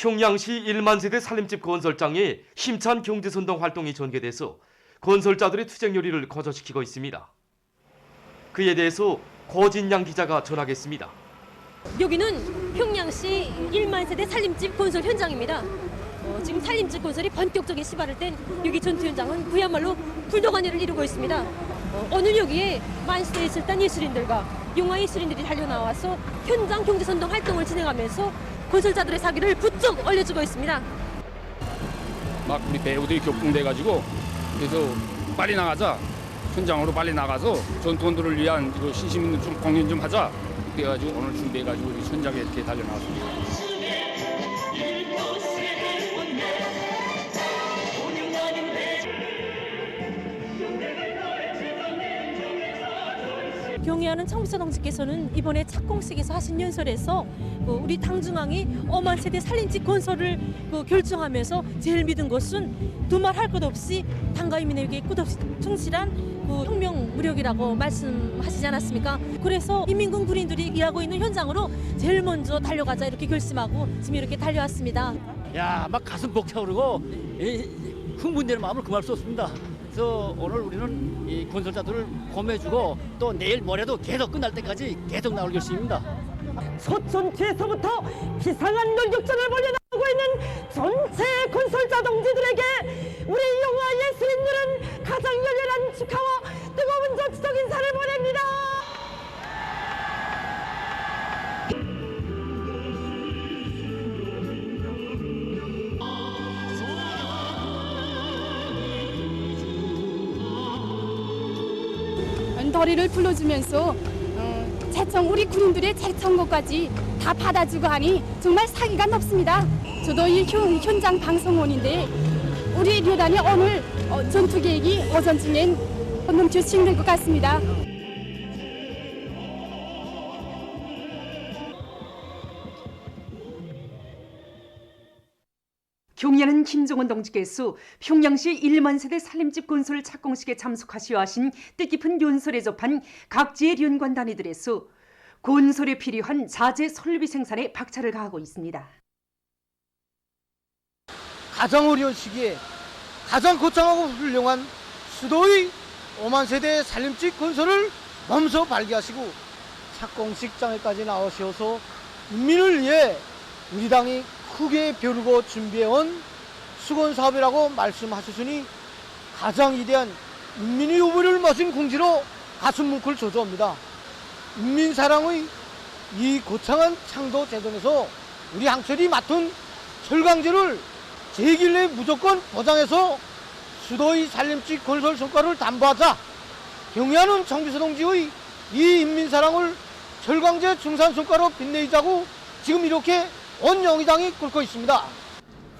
평양시 1만 세대 살림집 건설장의 힘찬 경제선동 활동이 전개돼서 건설자들의 투쟁 요리를 거저시키고 있습니다. 그에 대해서 고진양 기자가 전하겠습니다. 여기는 평양시 1만 세대 살림집 건설 현장입니다. 지금 살림집 건설이 본격적인 시발을 뗀 여기 전투 현장은 그야말로 불도가니를 이루고 있습니다. 오늘 여기에 만수의 술단 예술인들과 영화 예술인들이 달려나와서 현장 경제선동 활동을 진행하면서 건설자들의 사기를 부쩍 올려주고 있습니다. 막 우리 배우들이 격동돼가지고 그래서 빨리 나가자, 현장으로 빨리 나가서 전투원들을 위한 이거 신심 있는 좀 공연 좀 하자. 그래가지고 오늘 준비해가지고 우리 현장에 이렇게 달려나왔습니다. 경애하는 청비서동지께서는 이번에 착공식에서 하신 연설에서 우리 당중앙이 엄한 세대 살림집 건설을 결정하면서 제일 믿은 것은 두말 할 것 없이 당과 인민에게 끝없이 충실한 혁명 무력이라고 말씀하시지 않았습니까? 그래서 인민군 군인들이 일하고 있는 현장으로 제일 먼저 달려가자 이렇게 결심하고 지금 이렇게 달려왔습니다. 야, 막 가슴 벅차오르고 흥분되는 마음을 금할 수 없습니다. 그래서 오늘 우리는 이 건설자들을 고매주고 또 내일 모레도 계속 끝날 때까지 계속 나올 결심입니다. 소천지에서부터 비상한 돌격전을 벌여나가고 있는 전체 건설자 동지들에게 우리 영화 예술인들은 가장 열렬한 축하와 뜨거운 정치적 인사를 보냅니다. 더리를 불러주면서 우리 군인들의 재청구까지 다 받아주고 하니 정말 사기가 높습니다. 저도 이 현장 방송원인데 우리 료단이 오늘 전투 계획이 오전쯤엔 넘쳐 진행될 것 같습니다. 경애하는 김종원 동지께서 평양시 1만 세대 살림집 건설 착공식에 참석하시어 하신 뜻깊은 연설에 접한 각지의 연관 단위들에서 건설에 필요한 자재 설비 생산에 박차를 가하고 있습니다. 가장 어려운 시기에 가장 거창하고 훌륭한 수도의 5만 세대 살림집 건설을 몸소 발기하시고 착공식장에까지 나오셔서 인민을 위해 우리 당이 크게 벼르고 준비해온 수건사업이라고 말씀하셨으니 가장 위대한 인민의 요구를 모신 공지로 가슴 뭉클 조소합니다. 인민사랑의 이 거창한 창도 재단에서 우리 항철이 맡은 철강제를 제1일 내에 무조건 보장해서 수도의 살림집 건설 성과를 담보하자. 경애하는 청비서 동지의 이 인민사랑을 철강제 중산 성과로 빛내자고 지금 이렇게 온 영의당이 끓고 있습니다.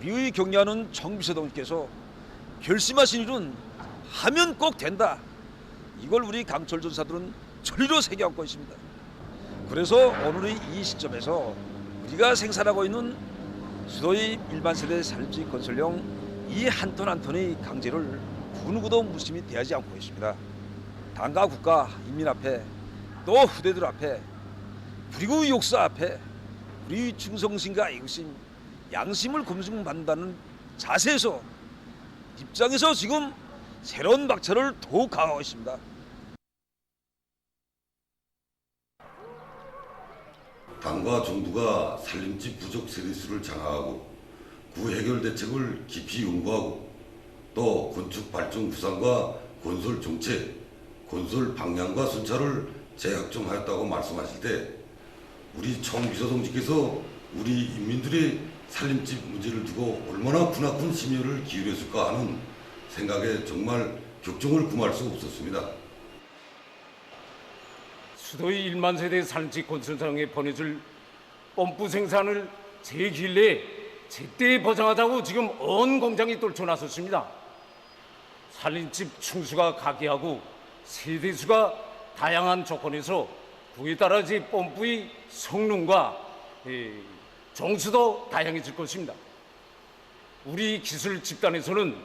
우리 경애하는 청비서 동지께서 결심하신 일은 하면 꼭 된다. 이걸 우리 강철 전사들은 절리로 새겨안고 있습니다. 그래서 오늘의 이 시점에서 우리가 생산하고 있는 수도의 1만 세대 살림집 건설용 이 한 톤 한 톤의 강제를 그 누구도 무심히 대하지 않고 있습니다. 당과 국가, 인민 앞에 또 후대들 앞에 그리고 역사 앞에 우리 충성심과 애국심, 양심을 검증받는다는 자세에서 입장에서 지금 새로운 박차를 더욱 강화하고 있습니다. 당과 정부가 살림집 부족 세대수를 장악하고 그 해결 대책을 깊이 연구하고 또 건축 발전 구상과 건설 정책, 건설 방향과 순차를 재확정하였다고 말씀하실 때 우리 총비서동지께서 우리 인민들의 살림집 문제를 두고 얼마나 크나큰 심혈을 기울였을까 하는 생각에 정말 격정을 금할 수 없었습니다. 수도의 1만 세대 살림집 건설장에 보내줄 펌프 생산을 제1일 내에 제때 보장하자고 지금 온 공장이 떨쳐나섰습니다. 살림집 층수가 각기하고 세대수가 다양한 조건에서 그에 따라 펌프의 성능과 종수도 다양해질 것입니다. 우리 기술 집단에서는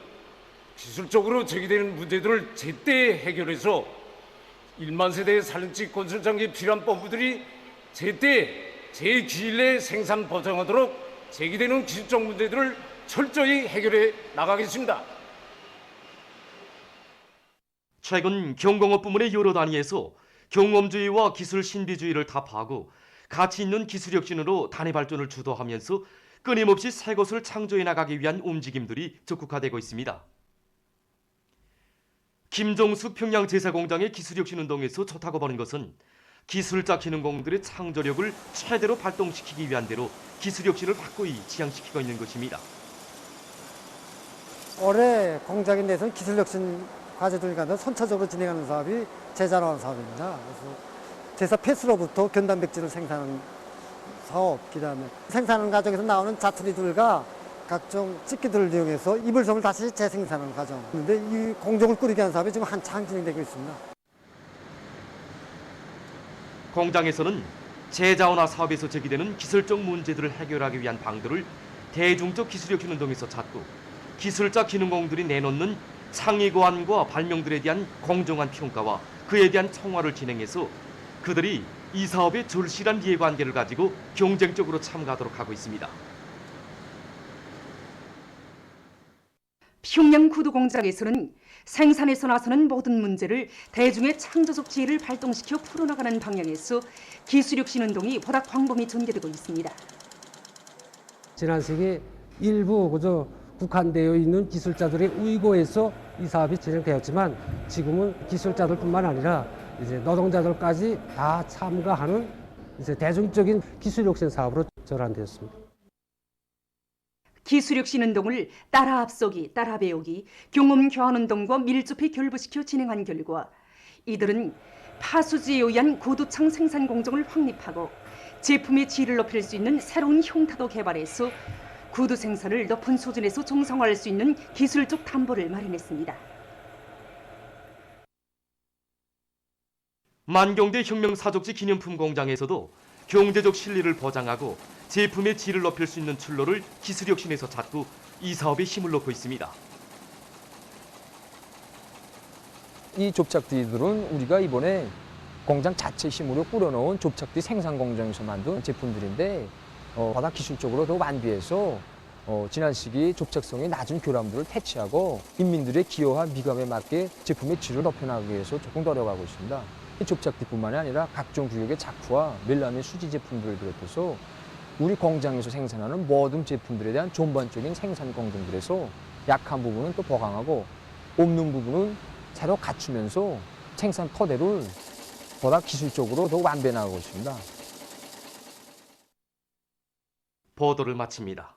기술적으로 제기되는 문제들을 제때 해결해서 1만 세대 살림집 건설장에 필요한 펌프들이 제때 제 기일 내에 생산 보장하도록 제기되는 기술적 문제들을 철저히 해결해 나가겠습니다. 최근 경공업 부문의 여러 단위에서 경험주의와 기술 신비주의를 타파하고 가치 있는 기술 혁신으로 단위 발전을 주도하면서 끊임없이 새 것을 창조해 나가기 위한 움직임들이 적극화되고 있습니다. 김종숙 평양 제사공장의 기술혁신운동에서 좋다고 보는 것은 기술자 기능공들의 창조력을 최대로 발동시키기 위한 대로 기술혁신을 확고히 지향시키고 있는 것입니다. 올해 공장에 대해서는 기술혁신 과제들 가운데 선차적으로 진행하는 사업이 제자로한 사업입니다. 그래서 제사 폐수로부터 견단백질을 생산하는 사업, 그다음에 생산하는 과정에서 나오는 자투리들과 각종 찌개들을 이용해서 이불섬을 다시 재생산하는 과정. 그런데 이 공정을 꾸리게 하는 사업이 지금 한창 진행되고 있습니다. 공장에서는 제자원화 사업에서 제기되는 기술적 문제들을 해결하기 위한 방도를 대중적 기술혁신운동에서 찾고 기술자 기능공들이 내놓는 창의 고안과 발명들에 대한 공정한 평가와 그에 대한 청화를 진행해서 그들이 이 사업에 절실한 이해관계를 가지고 경쟁적으로 참가하도록 하고 있습니다. 평양 구두 공장에서는 생산에서 나서는 모든 문제를 대중의 창조적 지혜를 발동시켜 풀어나가는 방향에서 기술혁신 운동이 보다 광범위 전개되고 있습니다. 지난 시기 일부 그저 국한되어 있는 기술자들의 의거에서 이 사업이 진행되었지만 지금은 기술자들뿐만 아니라 이제 노동자들까지 다 참가하는 이제 대중적인 기술혁신 사업으로 전환되었습니다. 기술혁신 운동을 따라 앞서기, 따라 배우기, 경험 교환 운동과 밀접히 결부시켜 진행한 결과 이들은 파수지에 의한 구두창 생산 공정을 확립하고 제품의 질을 높일 수 있는 새로운 형태도 개발해서 구두 생산을 높은 수준에서 정상화할 수 있는 기술적 담보를 마련했습니다. 만경대 혁명사족지 기념품 공장에서도 경제적 실리를 보장하고 제품의 질을 높일 수 있는 출로를 기술혁신에서 찾고 이 사업에 힘을 넣고 있습니다. 이 좁착디들은 우리가 이번에 공장 자체 힘으로 꾸려놓은 좁착디 생산 공장에서 만든 제품들인데 보다 기술적으로 더 완비해서 지난 시기 좁착성이 낮은 교람들을 퇴치하고 인민들의 기여와 미감에 맞게 제품의 질을 높여나가기 위해서 조금 노력하고 있습니다. 이 좁착디뿐만이 아니라 각종 구역의 자쿠와 멜라민 수지 제품들을 비롯해서 우리 공장에서 생산하는 모든 제품들에 대한 전반적인 생산 공정들에서 약한 부분은 또 보강하고 없는 부분은 새로 갖추면서 생산 토대를 보다 기술적으로 더 완비해 나가고 있습니다. 보도를 마칩니다.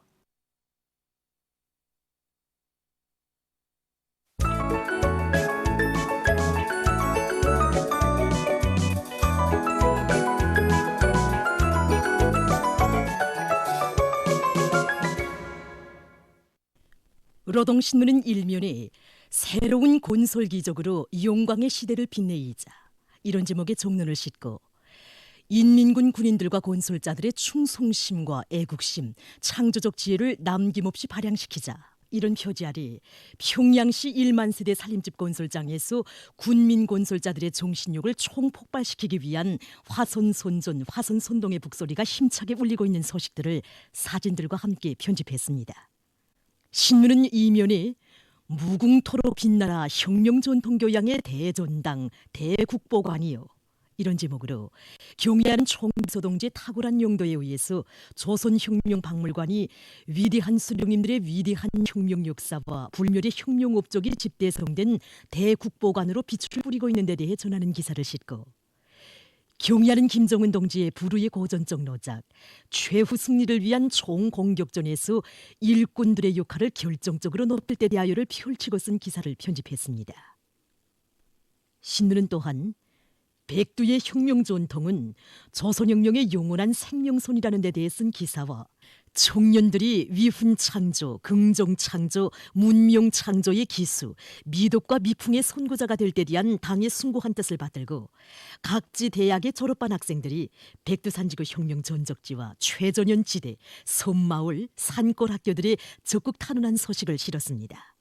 노동신문은 일면에 새로운 건설 기적으로 용광의 시대를 빛내이자 이런 제목의 종론을 싣고 인민군 군인들과 건설자들의 충성심과 애국심, 창조적 지혜를 남김없이 발양시키자 이런 표지 아래 평양시 1만 세대 살림집 건설장에서 군민 건설자들의 정신력을 총폭발시키기 위한 화선손전, 화선손동의 북소리가 힘차게 울리고 있는 소식들을 사진들과 함께 편집했습니다. 신문은 이면에 무궁토록 빛나라 혁명전통교양의 대전당 대국보관이요 이런 제목으로 경애하는 총비서동지의 탁월한 용도에 의해서 조선혁명박물관이 위대한 수령님들의 위대한 혁명 역사와 불멸의 혁명 업적이 집대성된 대국보관으로 빛을 뿌리고 있는 데 대해 전하는 기사를 싣고 경의하는 김정은 동지의 불후의 고전적 노작, 최후 승리를 위한 총공격전에서 일꾼들의 역할을 결정적으로 높일 때 대하여를 펼치고 쓴 기사를 편집했습니다. 신문은 또한 백두의 혁명 전통은 조선혁명의 영원한 생명선이라는 데 대해 쓴 기사와 청년들이 위훈 창조, 긍정 창조, 문명 창조의 기수, 미덕과 미풍의 선구자가 될 때 대한 당의 숭고한 뜻을 받들고 각지 대학의 졸업반 학생들이 백두산지구 혁명 전적지와 최전연지대, 섬마을, 산골 학교들의 적극 탄원한 소식을 실었습니다.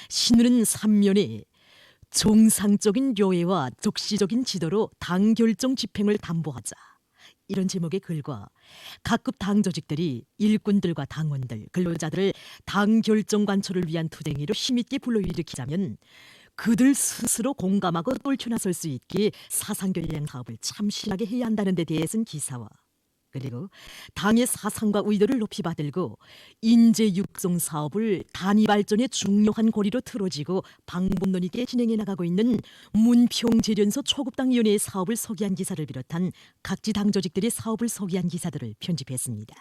신문은 3면에 정상적인 교회와 적시적인 지도로 당 결정 집행을 담보하자 이런 제목의 글과 각급 당 조직들이 일꾼들과 당원들, 근로자들을 당 결정 관철을 위한 투쟁으로 힘있게 불러일으키자면 그들 스스로 공감하고 떨쳐 나설 수 있게 사상교양 사업을 참신하게 해야 한다는 데 대해 쓴 기사와 그리고 당의 사상과 의도를 높이 받들고 인재 육성 사업을 단위 발전의 중요한 고리로 틀어지고 방법론 있게 진행해 나가고 있는 문평재련소 초급당위원회의 사업을 소개한 기사를 비롯한 각지 당 조직들의 사업을 소개한 기사들을 편집했습니다.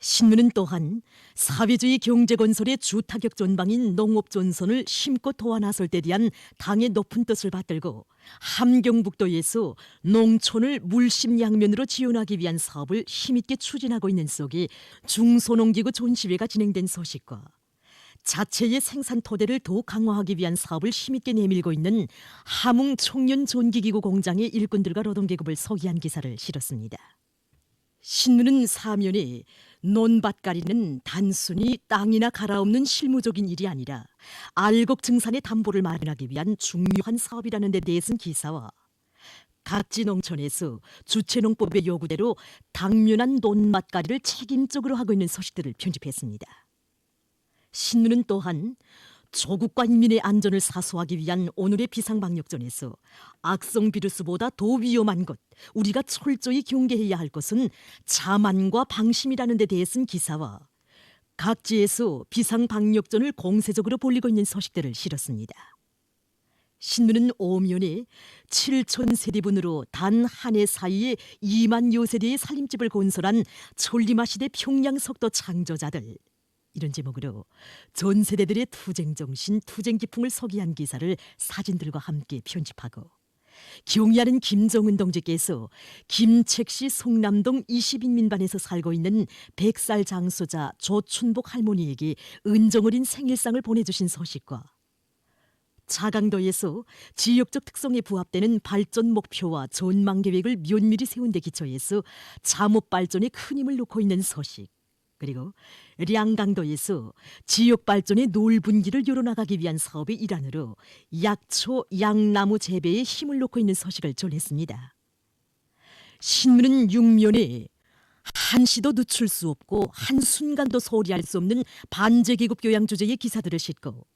신문은 또한 사회주의 경제건설의 주타격 전방인 농업전선을 심고 도와 나설 때 대한 당의 높은 뜻을 받들고 함경북도에서 농촌을 물심양면으로 지원하기 위한 사업을 힘있게 추진하고 있는 속에 중소농기구 존시회가 진행된 소식과 자체의 생산 토대를 더욱 강화하기 위한 사업을 힘있게 내밀고 있는 함흥 청년 전기기구 공장의 일꾼들과 노동계급을 소개한 기사를 실었습니다. 신문은 사면에 논밭가리는 단순히 땅이나 갈아엎는 실무적인 일이 아니라 알곡 증산의 담보를 마련하기 위한 중요한 사업이라는 데 대해 쓴 기사와 각지 농촌에서 주체농법의 요구대로 당면한 논밭가리를 책임적으로 하고 있는 소식들을 편집했습니다. 신문은 또한 조국과 인민의 안전을 사수하기 위한 오늘의 비상방역전에서 악성 비루스보다 더 위험한 것, 우리가 철저히 경계해야 할 것은 자만과 방심이라는 데 대해 쓴 기사와 각지에서 비상방역전을 공세적으로 벌이고 있는 소식들을 실었습니다. 신문은 오면에 7천 세대분으로 단 한 해 사이에 2만여 세대의 살림집을 건설한 천리마시대 평양석도 창조자들, 이런 제목으로 전 세대들의 투쟁 정신, 투쟁 기풍을 소개한 기사를 사진들과 함께 편집하고 경의하는 김정은 동지께서 김책시 송남동 20인민반에서 살고 있는 100살 장수자 조춘복 할머니에게 은정어린 생일상을 보내주신 소식과 자강도에서 지역적 특성에 부합되는 발전 목표와 전망 계획을 면밀히 세운 데 기초해서 잠업 발전에 큰 힘을 놓고 있는 소식, 그리고 량강도에서 지역 발전의 노을분기를 열어나가기 위한 사업의 일환으로 약초, 양나무 재배에 힘을 놓고 있는 소식을 전했습니다. 신문은 6면에 한시도 늦출 수 없고 한순간도 소홀히 할 수 없는 반제계급 교양 주제의 기사들을 싣고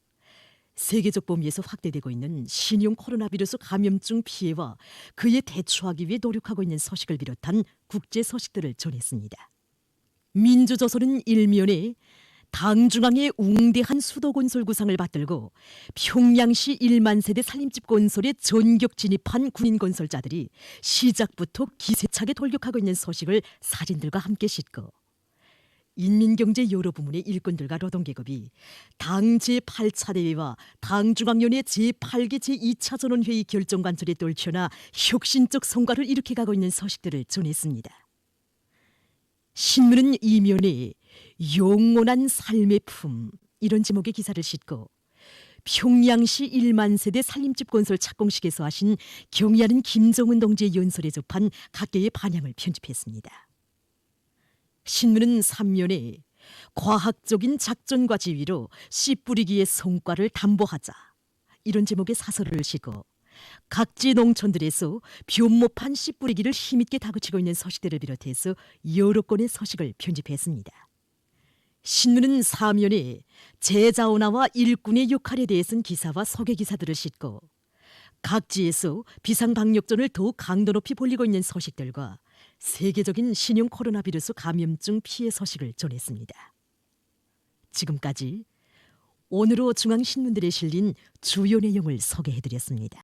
세계적 범위에서 확대되고 있는 신형 코로나 비루스 감염증 피해와 그에 대처하기 위해 노력하고 있는 소식을 비롯한 국제 소식들을 전했습니다. 민주조선은 1면에 당 중앙의 웅대한 수도 건설 구상을 받들고 평양시 1만 세대 살림집 건설에 전격 진입한 군인 건설자들이 시작부터 기세차게 돌격하고 있는 소식을 사진들과 함께 싣고 인민경제 여러 부문의 일꾼들과 노동계급이 당 제8차 대회와 당 중앙위원회 제8개 제2차 전원회의 결정관철에 떨쳐나 혁신적 성과를 일으켜가고 있는 소식들을 전했습니다. 신문은 2면에 영원한 삶의 품, 이런 제목의 기사를 싣고 평양시 1만 세대 살림집 건설 착공식에서 하신 경의하는 김정은 동지의 연설에 접한 각계의 반향을 편집했습니다. 신문은 3면에 과학적인 작전과 지휘로 씨 뿌리기의 성과를 담보하자, 이런 제목의 사설을 싣고 각지 농촌들에서 변모판 씨 뿌리기를 힘있게 다그치고 있는 소식들을 비롯해서 여러 건의 소식을 편집했습니다. 신문은 4면에 제자원화와 일꾼의 역할에 대해 쓴 기사와 소개 기사들을 싣고 각지에서 비상방역전을 더욱 강도 높이 벌이고 있는 소식들과 세계적인 신형 코로나 비루스 감염증 피해 소식을 전했습니다. 지금까지 오늘호 중앙신문들에 실린 주요 내용을 소개해드렸습니다.